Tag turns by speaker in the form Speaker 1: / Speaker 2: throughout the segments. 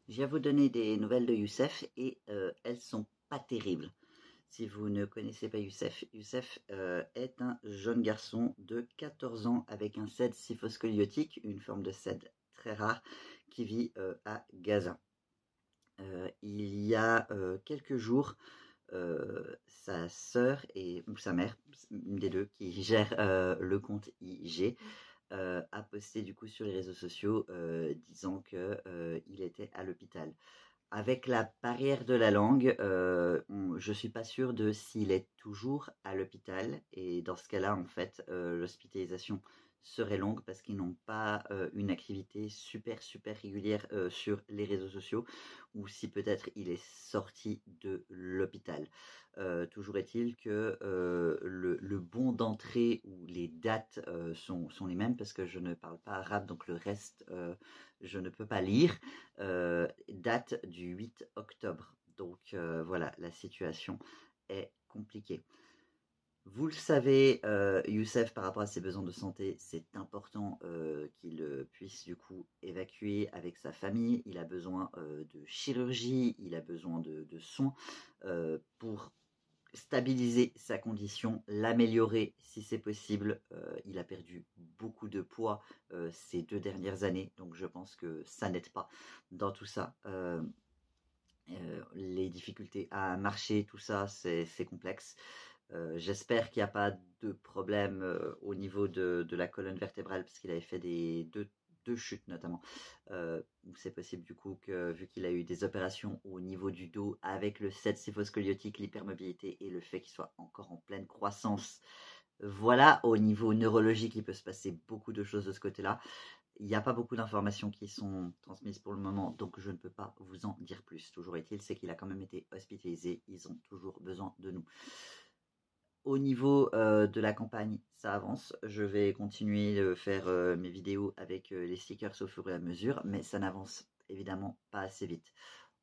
Speaker 1: Je viens vous donner des nouvelles de Youssef et elles sont pas terribles. Si vous ne connaissez pas Youssef, Youssef est un jeune garçon de 14 ans avec un SED scyphoscoliotique, une forme de SED très rare, qui vit à Gaza. Il y a quelques jours, sa sœur ou sa mère, une des deux, qui gère le compte IG, a posté du coup sur les réseaux sociaux disant qu'il était à l'hôpital. Avec la barrière de la langue, je suis pas sûre de s'il est toujours à l'hôpital et dans ce cas-là, en fait, l'hospitalisation serait longue parce qu'ils n'ont pas une activité super régulière sur les réseaux sociaux ou si peut-être il est sorti de l'hôpital. Toujours est-il que le bon d'entrée ou les dates sont les mêmes parce que je ne parle pas arabe, donc le reste, je ne peux pas lire. Date du 8 octobre. Donc voilà, la situation est compliquée. Vous le savez, Youssef, par rapport à ses besoins de santé, c'est important qu'il puisse du coup évacuer avec sa famille. Il a besoin de chirurgie, il a besoin de soins pour stabiliser sa condition, l'améliorer si c'est possible. Il a perdu beaucoup de poids ces 2 dernières années, donc je pense que ça n'aide pas dans tout ça. Les difficultés à marcher, tout ça, c'est complexe. J'espère qu'il n'y a pas de problème au niveau de la colonne vertébrale, parce qu'il avait fait deux chutes notamment. C'est possible du coup que, vu qu'il a eu des opérations au niveau du dos avec le SED scyphoscoliotique, l'hypermobilité et le fait qu'il soit encore en pleine croissance, voilà, au niveau neurologique, il peut se passer beaucoup de choses de ce côté-là. Il n'y a pas beaucoup d'informations qui sont transmises pour le moment, donc je ne peux pas vous en dire plus. Toujours est-il, c'est qu'il a quand même été hospitalisé. Ils ont toujours besoin de nous. Au niveau de la campagne, ça avance. Je vais continuer de faire mes vidéos avec les stickers au fur et à mesure, mais ça n'avance évidemment pas assez vite.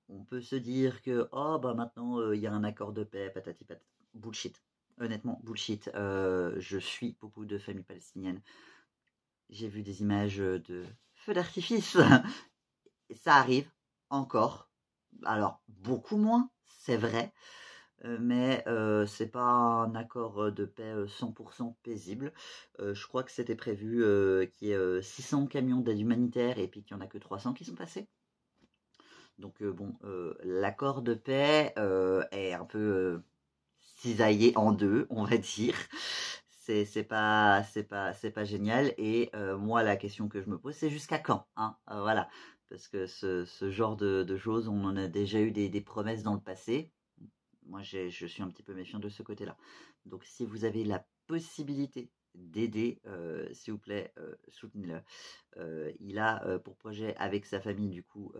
Speaker 1: On peut se dire que oh bah maintenant il y a un accord de paix, patati patata. Bullshit. Honnêtement, bullshit. Je suis beaucoup de familles palestiniennes. J'ai vu des images de feux d'artifice. Ça arrive encore. Alors beaucoup moins, c'est vrai. Mais c'est pas un accord de paix 100% paisible. Je crois que c'était prévu qu'il y ait 600 camions d'aide humanitaire et puis qu'il n'y en a que 300 qui sont passés. Donc bon, l'accord de paix est un peu cisaillé en deux, on va dire. C'est pas génial. Et moi, la question que je me pose, c'est jusqu'à quand, hein, voilà. Parce que ce genre de choses, on en a déjà eu des promesses dans le passé. Moi, je suis un petit peu méfiant de ce côté-là. Donc, si vous avez la possibilité d'aider, s'il vous plaît, soutenez-le. Il a pour projet avec sa famille, du coup,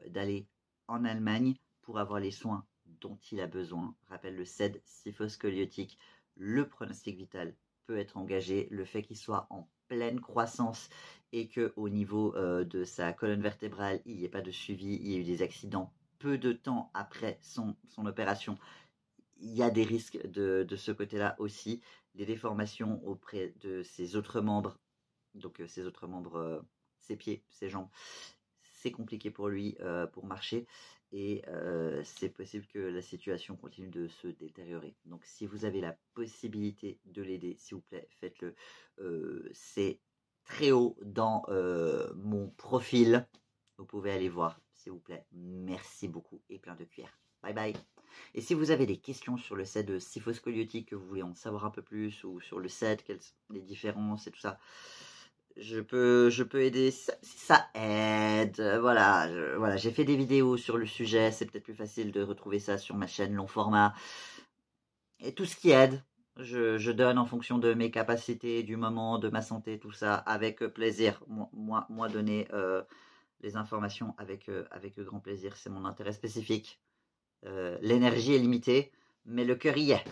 Speaker 1: d'aller en Allemagne pour avoir les soins dont il a besoin. Rappelle le SED scyphoscoliotique, le pronostic vital peut être engagé. Le fait qu'il soit en pleine croissance et qu'au niveau de sa colonne vertébrale, il n'y ait pas de suivi, il y a eu des accidents peu de temps après son opération, il y a des risques de ce côté-là aussi. Des déformations auprès de ses autres membres, donc ses autres membres, ses pieds, ses jambes, c'est compliqué pour lui pour marcher et c'est possible que la situation continue de se détériorer. Donc si vous avez la possibilité de l'aider, s'il vous plaît, faites-le. C'est très haut dans mon profil. Vous pouvez aller voir, s'il vous plaît. Merci beaucoup et plein de cuillères. Bye bye. Et si vous avez des questions sur le SED scyphoscoliotique, que vous voulez en savoir un peu plus, ou sur le SED, quelles sont les différences et tout ça, je peux aider si ça aide. Voilà, j'ai fait des vidéos sur le sujet, c'est peut-être plus facile de retrouver ça sur ma chaîne long format. Et tout ce qui aide, je donne en fonction de mes capacités, du moment, de ma santé, tout ça, avec plaisir. Moi donner les informations avec grand plaisir, c'est mon intérêt spécifique. L'énergie est limitée, mais le cœur y est.